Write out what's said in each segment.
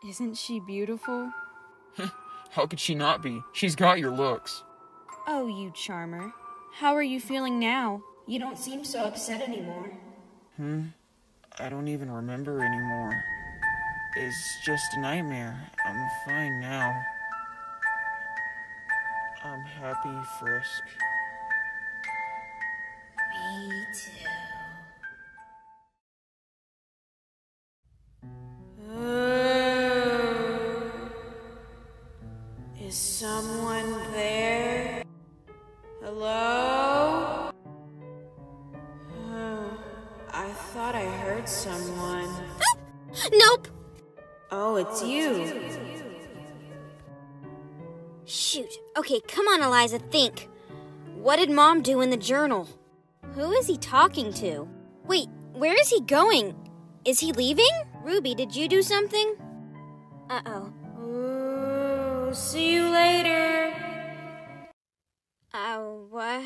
Isn't she beautiful? How could she not be? She's got your looks. Oh, you charmer. How are you feeling now? You don't seem so upset anymore. I don't even remember anymore. It's just a nightmare. I'm fine now. I'm happy, Frisk. Me too. Is someone there? Hello? I thought I heard someone. Nope! Oh, it's you. Shoot. Okay, come on, Eliza, think. What did Mom do in the journal? Who is he talking to? Wait, where is he going? Is he leaving? Ruby, did you do something? Uh-oh. Ooh, see you later. What?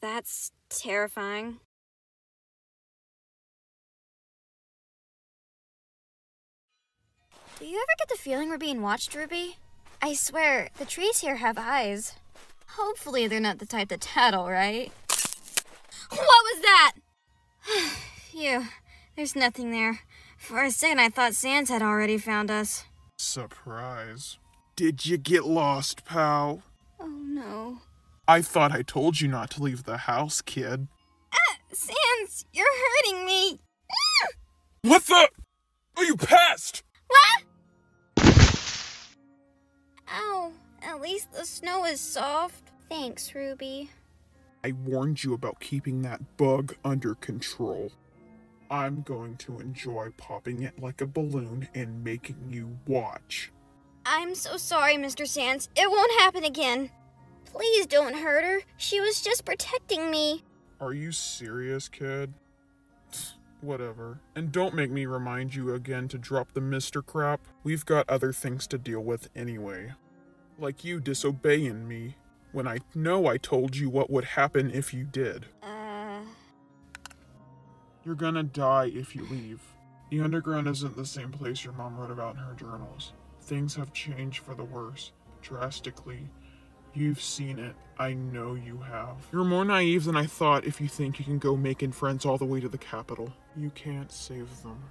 That's terrifying. Do you ever get the feeling we're being watched, Ruby? I swear, the trees here have eyes. Hopefully they're not the type that tattle, right? What was that? Phew, there's nothing there. For a second I thought Sans had already found us. Surprise. Did you get lost, pal? Oh no. I thought I told you not to leave the house, kid. Sans, you're hurting me. What the? Oh, you passed! What? Ow, at least the snow is soft. Thanks, Ruby. I warned you about keeping that bug under control. I'm going to enjoy popping it like a balloon and making you watch. I'm so sorry, Mr. Sans. It won't happen again. Please don't hurt her. She was just protecting me. Are you serious, kid? Whatever. And don't make me remind you again to drop the Mr. crap. We've got other things to deal with anyway. Like you disobeying me when I know I told you what would happen if you did. You're gonna die if you leave. The underground isn't the same place your mom wrote about in her journals. Things have changed for the worse, drastically. You've seen it. I know you have. You're more naive than I thought if you think you can go making friends all the way to the capital. You can't save them.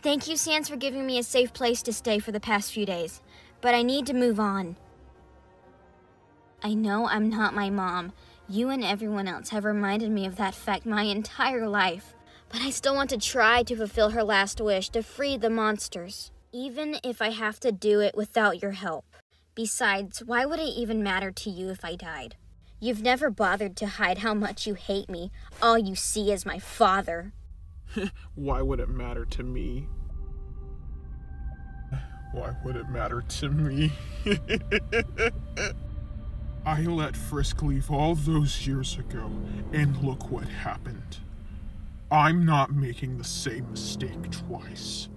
Thank you, Sans, for giving me a safe place to stay for the past few days. But I need to move on. I know I'm not my mom. You and everyone else have reminded me of that fact my entire life. But I still want to try to fulfill her last wish to free the monsters. Even if I have to do it without your help. Besides, why would it even matter to you if I died? You've never bothered to hide how much you hate me. All you see is my father. Why would it matter to me? Why would it matter to me? I let Frisk leave all those years ago, and look what happened. I'm not making the same mistake twice.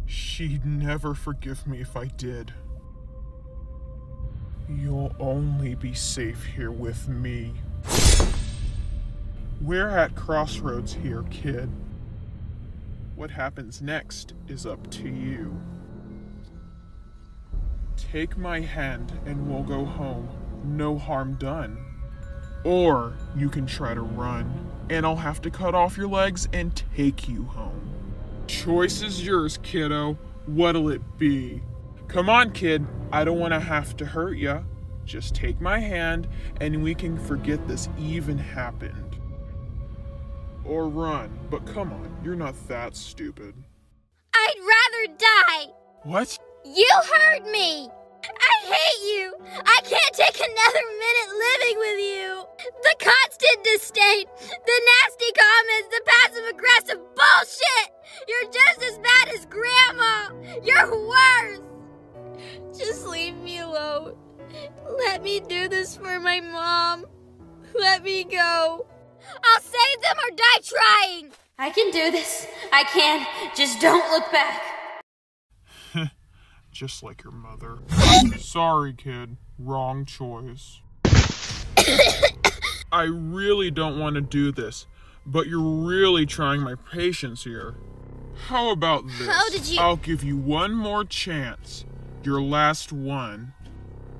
She'd never forgive me if I did. You'll only be safe here with me. We're at crossroads here, kid. What happens next is up to you. Take my hand and we'll go home. No harm done. Or you can try to run, and I'll have to cut off your legs and take you home. Choice is yours, kiddo. What'll it be? Come on, kid. I don't want to have to hurt ya. Just take my hand, and we can forget this even happened. Or run, but come on, you're not that stupid. I'd rather die! What? You hurt me! I hate you! I can't take another minute living with you! The constant disdain, the nasty comments, the passive-aggressive bullshit! You're just as bad as Grandma! You're worse! Just leave me alone. Let me do this for my mom. Let me go. I'll save them or die trying! I can do this. I can. Just don't look back. Just like your mother. Sorry, kid. Wrong choice. I really don't want to do this, but you're really trying my patience here. How about this? How did you... I'll give you one more chance. Your last one.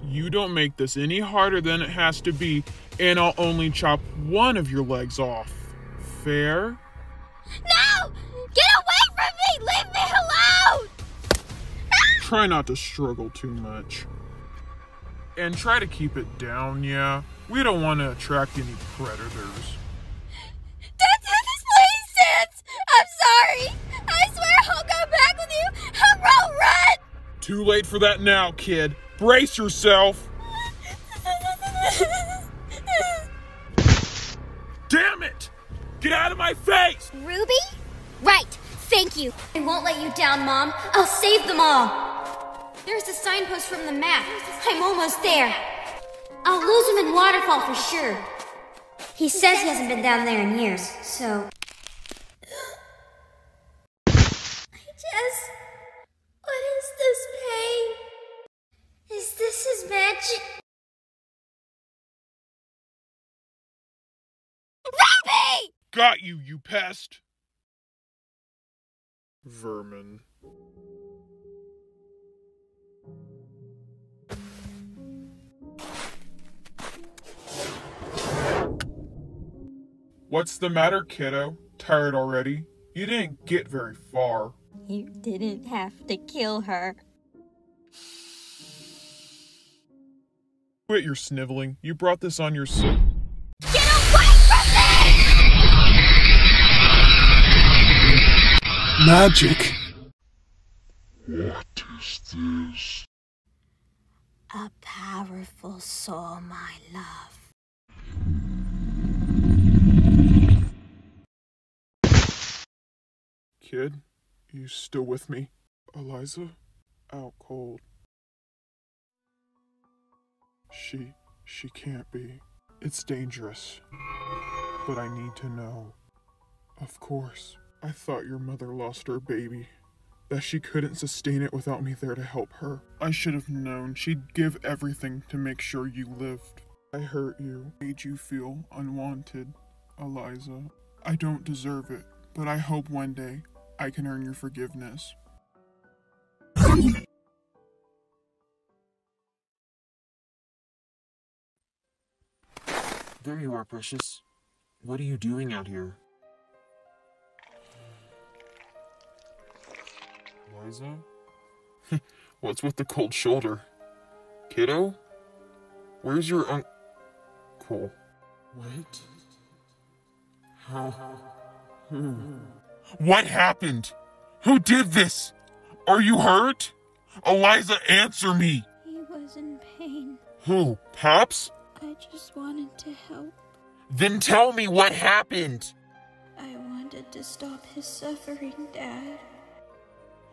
You don't make this any harder than it has to be, and I'll only chop one of your legs off. Fair? No! Get away from me! Leave me alone! Try not to struggle too much. And try to keep it down, yeah? We don't want to attract any predators. Don't do this, please, Dance! I'm sorry! I swear I'll go back with you! I'll run! Too late for that now, kid. Brace yourself! Damn it! Get out of my face! Ruby? Right! Thank you! I won't let you down, Mom. I'll save them all! There's a signpost from the map. I'm almost there. I'll lose him in Waterfall for sure. He says he hasn't been down there in years, so... What is this pain? Is this his magic? Ruby! Got you, you pest! Vermin. What's the matter, kiddo? Tired already? You didn't get very far. You didn't have to kill her. Quit your sniveling. You brought this on yourself. Get away from me! Magic! What is this? A powerful soul, my love. Kid, you still with me? Eliza? Out cold. She can't be. It's dangerous. But I need to know. Of course, I thought your mother lost her baby. That she couldn't sustain it without me there to help her. I should have known she'd give everything to make sure you lived. I hurt you, made you feel unwanted, Eliza. I don't deserve it, but I hope one day I can earn your forgiveness. There you are, Precious. What are you doing out here? Liza? What's with the cold shoulder? Kiddo? Where's your uncle? What? How? Who? What happened? Who did this? Are you hurt? Eliza, answer me! He was in pain. Who? Pops? I just wanted to help. Then tell me what happened! I wanted to stop his suffering, Dad.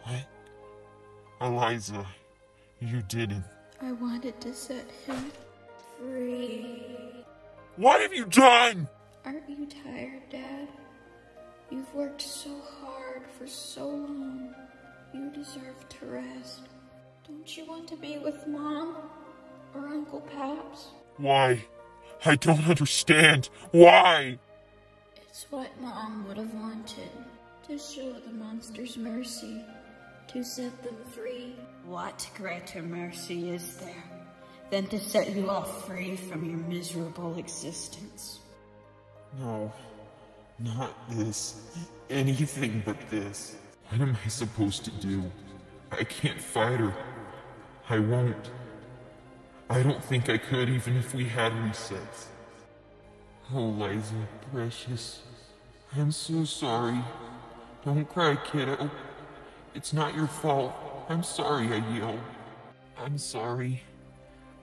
What? Eliza, you didn't. I wanted to set him free. What have you done? Aren't you tired, Dad? You've worked so hard for so long. You deserve to rest. Don't you want to be with Mom or Uncle Paps? Why? I don't understand. Why? It's what Mom would have wanted. To show the monsters mercy. To set them free. What greater mercy is there than to set you all free from your miserable existence? No, not this. Anything but this. What am I supposed to do? I can't fight her. I won't. I don't think I could even if we had resets. Oh, Liza, precious. I'm so sorry. Don't cry, kiddo. It's not your fault. I'm sorry I yelled. I'm sorry.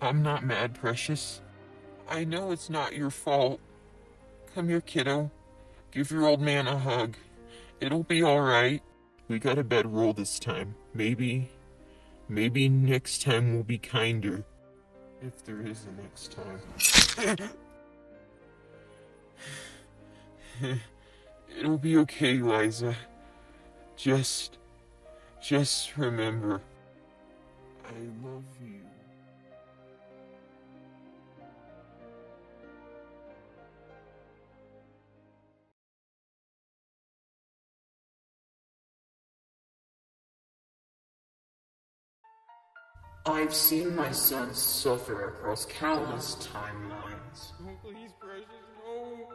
I'm not mad, precious. I know it's not your fault. Come here, kiddo. Give your old man a hug. It'll be alright. We got a bedroll this time. Maybe next time we'll be kinder. If there is a next time. It'll be okay, Liza. Just remember, I love you. I've seen my son suffer across countless timelines. Oh, please, Precious, no.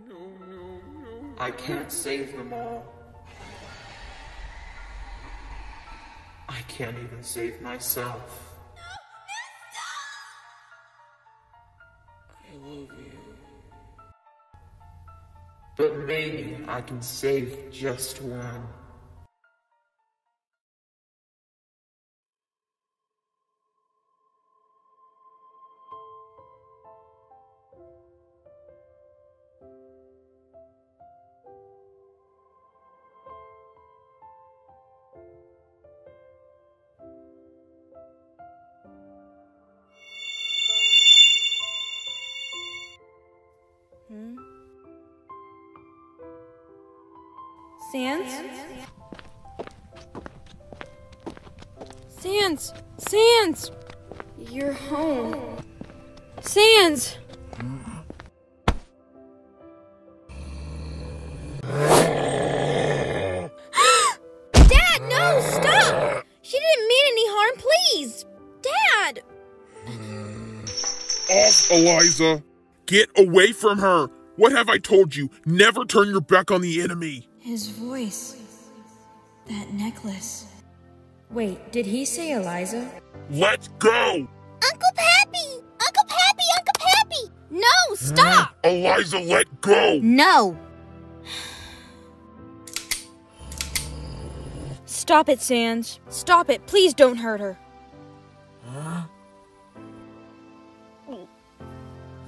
No. I can't save them all. I can't even save myself. I love you. But maybe I can save just one. Sans! You're home. Sans! Dad, no, stop! She didn't mean any harm, please! Dad! Off, Eliza! Get away from her! What have I told you? Never turn your back on the enemy! His voice. That necklace. Wait, did he say Eliza? Let go! Uncle Pappy! Uncle Pappy! Uncle Pappy! No, stop! Eliza, let go! No! Stop it, Sans. Stop it. Please don't hurt her.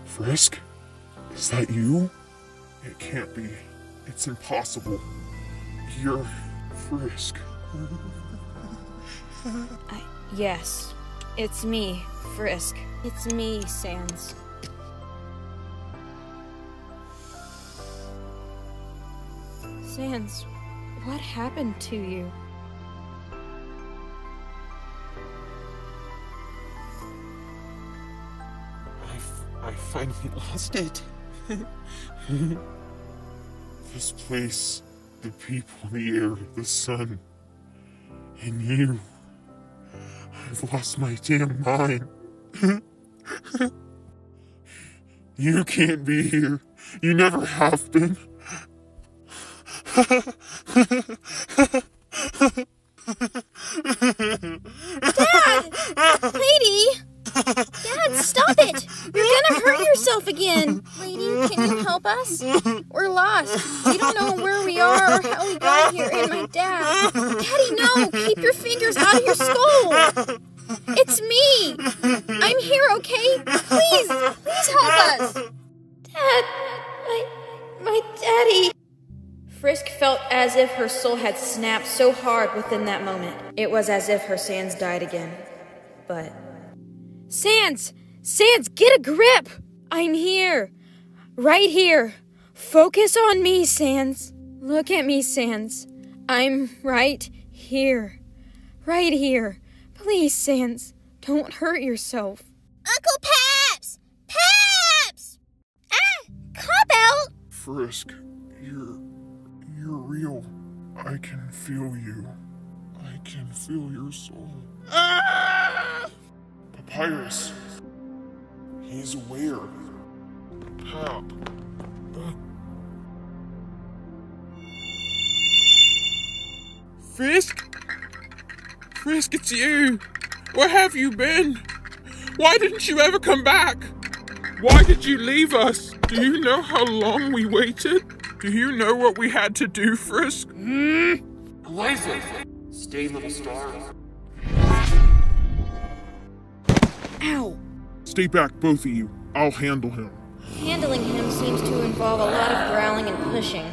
Frisk? Is that you? It can't be. It's impossible. You're Frisk. Yes. It's me, Frisk. It's me, Sans. Sans, what happened to you? I finally lost it. This place, the people, the air, the sun, and you. I've lost my damn mind. You can't be here. You never have been. Dad! Lady! Dad, stop it! You're gonna hurt yourself again! Lady, can you help us? We're lost. We don't know where we are or how we got here, and my dad... Daddy, no! Keep your fingers out of your skull! It's me! I'm here, okay? Please help us! Dad, my daddy... Frisk felt as if her soul had snapped so hard within that moment. It was as if her Sans died again. But... Sans! Sans, get a grip! I'm here. Right here. Focus on me, Sans. Look at me, Sans. I'm right here. Right here. Please, Sans, don't hurt yourself. Uncle Paps! Paps! Ah! Cop out! Frisk, you're real. I can feel you. I can feel your soul. Ah! Papyrus. He's aware. Pap. Frisk? Frisk, it's you. Where have you been? Why didn't you ever come back? Why did you leave us? Do you know how long we waited? Do you know what we had to do, Frisk? Eliza! Stay, little star. Ow! Stay back, both of you. I'll handle him. Handling him seems to involve a lot of growling and pushing.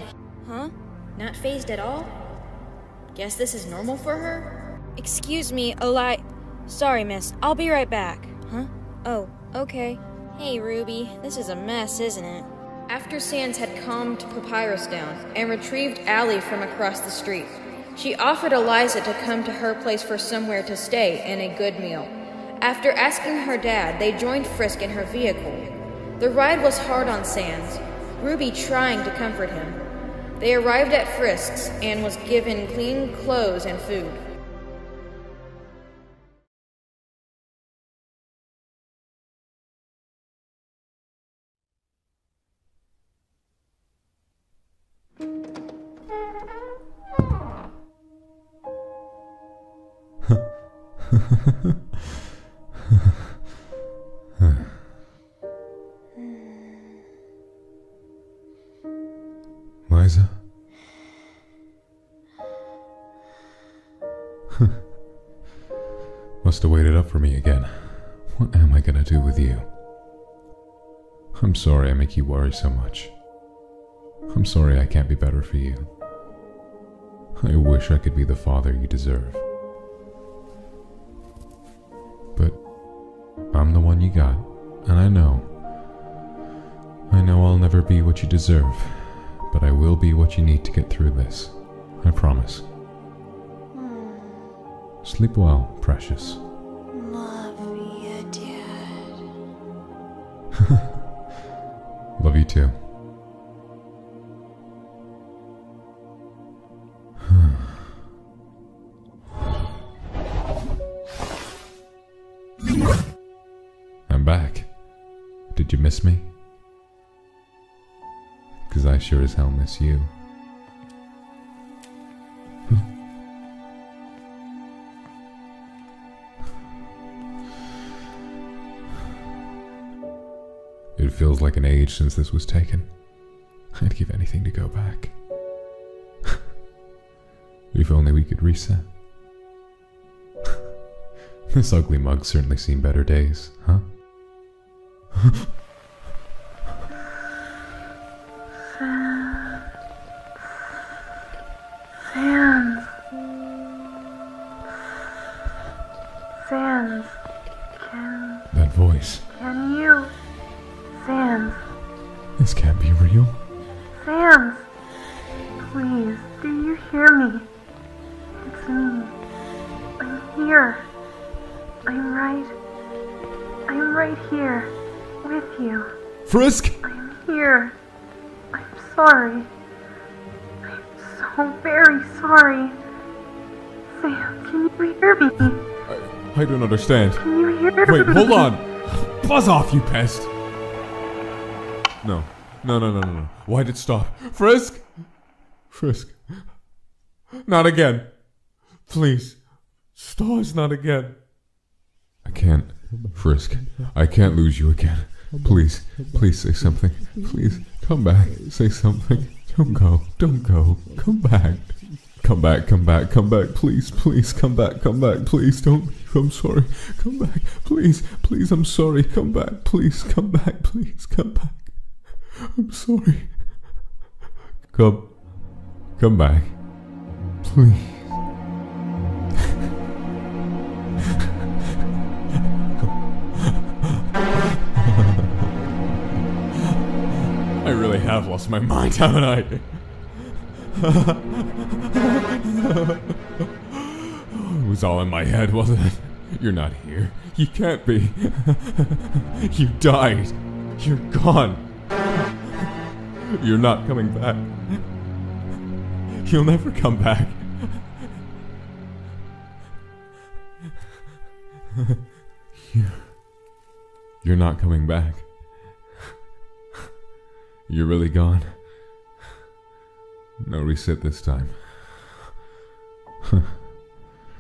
Huh? Not phased at all? Guess this is normal for her? Excuse me, Sorry, miss. I'll be right back. Huh? Oh, okay. Hey, Ruby. This is a mess, isn't it? After Sans had calmed Papyrus down and retrieved Allie from across the street, she offered Eliza to come to her place for somewhere to stay and a good meal. After asking her dad, they joined Frisk in her vehicle. The ride was hard on Sans, Ruby trying to comfort him. They arrived at Frisk's and was given clean clothes and food. Liza? Must have waited up for me again. What am I gonna do with you? I'm sorry I make you worry so much. I'm sorry I can't be better for you. I wish I could be the father you deserve. But I'm the one you got, and I know I'll never be what you deserve, but I will be what you need to get through this. I promise. Sleep well, precious. Love you, Dad. Love you too. I'm back. Did you miss me? 'Cause I sure as hell miss you. It feels like an age since this was taken. I'd give anything to go back. If only we could reset. This ugly mug's certainly seen better days, huh? Sans, That voice. can you? Sans, This can't be real. Sans, please, do you hear me? It's me. I'm here. I'm right here, with you. Frisk! I'm here. I'm sorry. I'm so very sorry. Sam, can you hear me? I don't understand. Can you hear me? Wait, hold on! Buzz off, you pest! No. No. Why'd it stop? Frisk! Frisk. Not again. Please. Stars, not again. I can't. Frisk. I can't lose you again. Please. Please say something. Please. Come back. Say something. Don't go. Don't go. Come back. Come back. Please. Come back. Please. Don't. I'm sorry. Come back. Please. I'm sorry. Come back. Please. Come back. Please. Come back. I'm sorry. Come back. Please. I really have lost my mind, haven't I? It was all in my head, wasn't it? You're not here. You can't be. You died. You're gone. You're not coming back. You'll never come back. You're not coming back. You're really gone. No reset this time.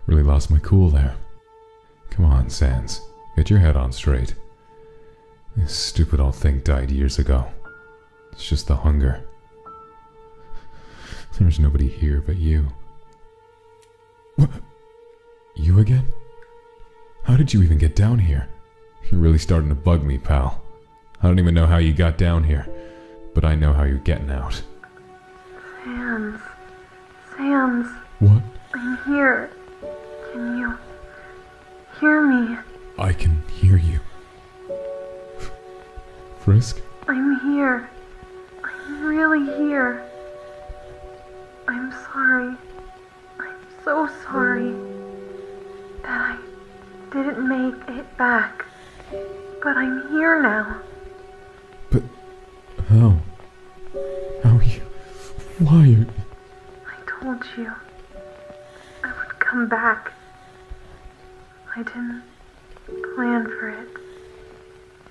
Really lost my cool there. Come on, Sans. Get your head on straight. This stupid old thing died years ago. It's just the hunger. There's nobody here but you. What? You again? How did you even get down here? You're really starting to bug me, pal. I don't even know how you got down here, but I know how you're getting out. Sans. What? I'm here. Can you hear me? I can hear you. Frisk? I'm here. I'm really here. I'm sorry. I'm so sorry that I didn't make it back. But I'm here now. But how? How are you? Why are you? I told you I would come back. I didn't plan for it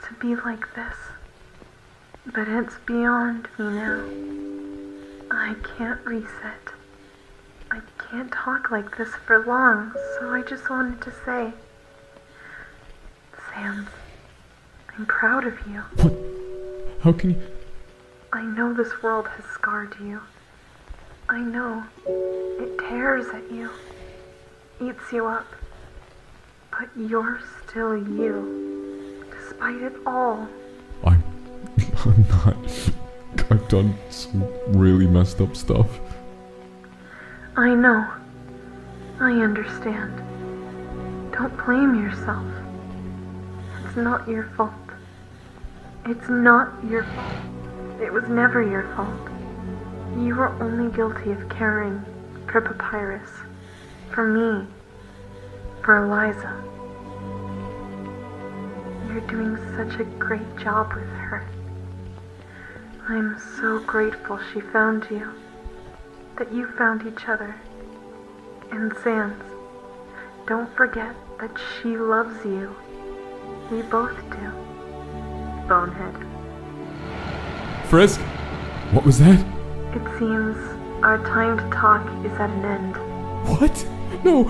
to be like this. But it's beyond me now. I can't reset. I can't talk like this for long, so I just wanted to say, Sans, I'm proud of you. What? How can you... I know this world has scarred you. I know. It tears at you, eats you up. But you're still you, despite it all. I'm not... I've done some really messed up stuff. I know. I understand. Don't blame yourself. It's not your fault. It's not your fault. It was never your fault. You were only guilty of caring for Papyrus, for me, for Eliza. You're doing such a great job with her. I'm so grateful she found you, that you found each other. And Sans, don't forget that she loves you. We both do. Bonehead. Frisk? What was that? It seems our time to talk is at an end. What? No,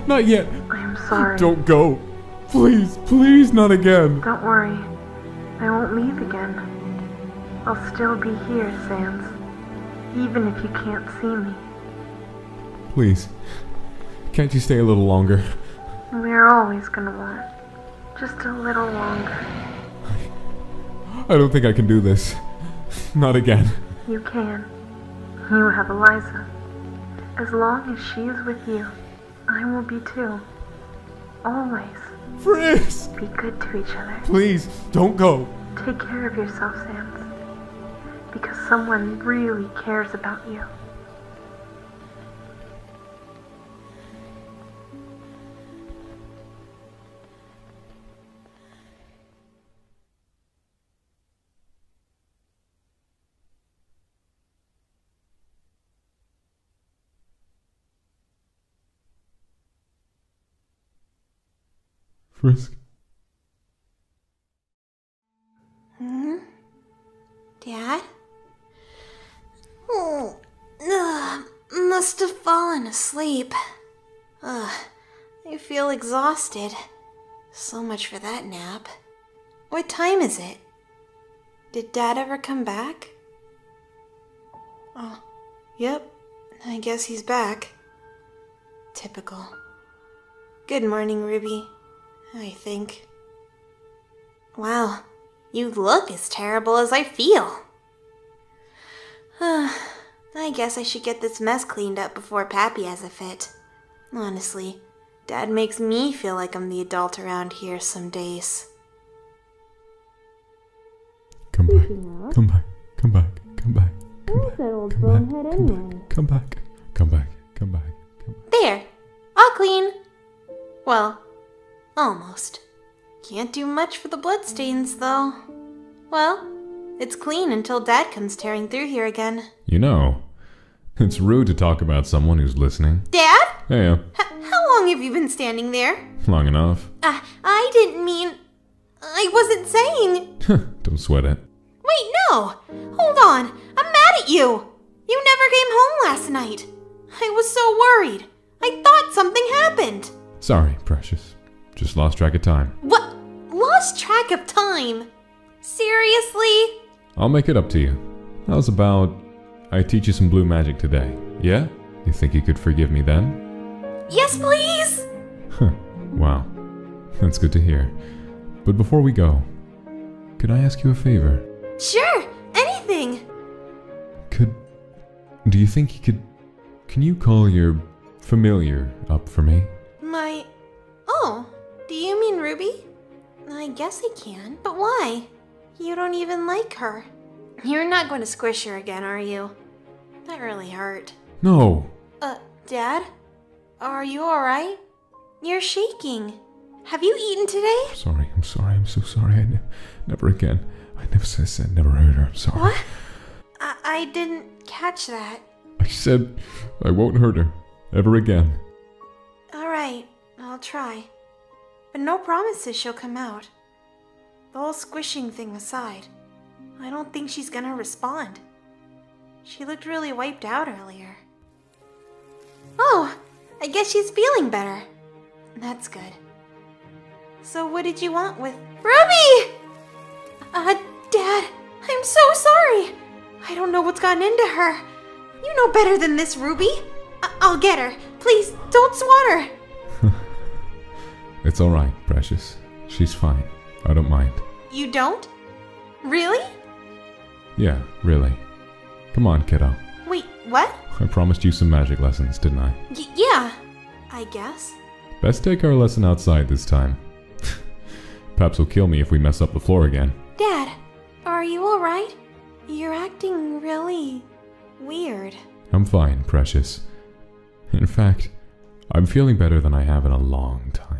not yet. I'm sorry. Don't go. Please, please, not again. Don't worry. I won't leave again. I'll still be here, Sans. Even if you can't see me. Please. Can't you stay a little longer? We're always gonna want. Just a little longer. I don't think I can do this. Not again. You can. You have Eliza. As long as she is with you, I will be too. Always. Frisk! Be good to each other. Please, don't go. Take care of yourself, Sans. Because someone really cares about you. Frisk? Dad? Oh, must have fallen asleep. I feel exhausted. So much for that nap. What time is it? Did Dad ever come back? Oh, yep. I guess he's back. Typical. Good morning, Ruby. I think. Wow, you look as terrible as I feel. I guess I should get this mess cleaned up before Pappy has a fit. Honestly, Dad makes me feel like I'm the adult around here some days. Come back. Come back. Come back. Come back. Where's that old bonehead anyway? Come back. Come back. Come back. Come back. There! All clean! Well, almost. Can't do much for the bloodstains, though. Well, it's clean until Dad comes tearing through here again. You know, it's rude to talk about someone who's listening. Dad? Hey, How long have you been standing there? long enough. I didn't mean... I wasn't saying... Don't sweat it. Wait, no! Hold on! I'm mad at you! You never came home last night. I was so worried. I thought something happened. Sorry, precious. Just lost track of time. What? Lost track of time? Seriously? I'll make it up to you. How's about I teach you some blue magic today? Yeah? You think you could forgive me then? Yes, please! Wow. That's good to hear. But before we go, could I ask you a favor? Sure, anything. Do you think you could... Can you call your familiar up for me? Oh, do you mean Ruby? I guess I can, but why? You don't even like her. You're not going to squish her again, are you? That really hurt. No. Dad? Are you alright? You're shaking. Have you eaten today? I'm sorry, I'm so sorry. Never again. I never said never hurt her. I'm sorry. What? I didn't catch that. I said I won't hurt her. Ever again. Alright, I'll try. But no promises she'll come out. The whole squishing thing aside, I don't think she's gonna respond. She looked really wiped out earlier. Oh, I guess she's feeling better. That's good. So what did you want with... Ruby! Dad, I'm so sorry. I don't know what's gotten into her. You know better than this, Ruby. I'll get her. Please, don't swat her. It's alright, Precious. She's fine. I don't mind. You don't? Really? Yeah, really. Come on, kiddo. Wait, what? I promised you some magic lessons, didn't I? Yeah, I guess. Best take our lesson outside this time. Paps will kill me if we mess up the floor again. Dad, are you alright? You're acting really weird. I'm fine, Precious. In fact, I'm feeling better than I have in a long time.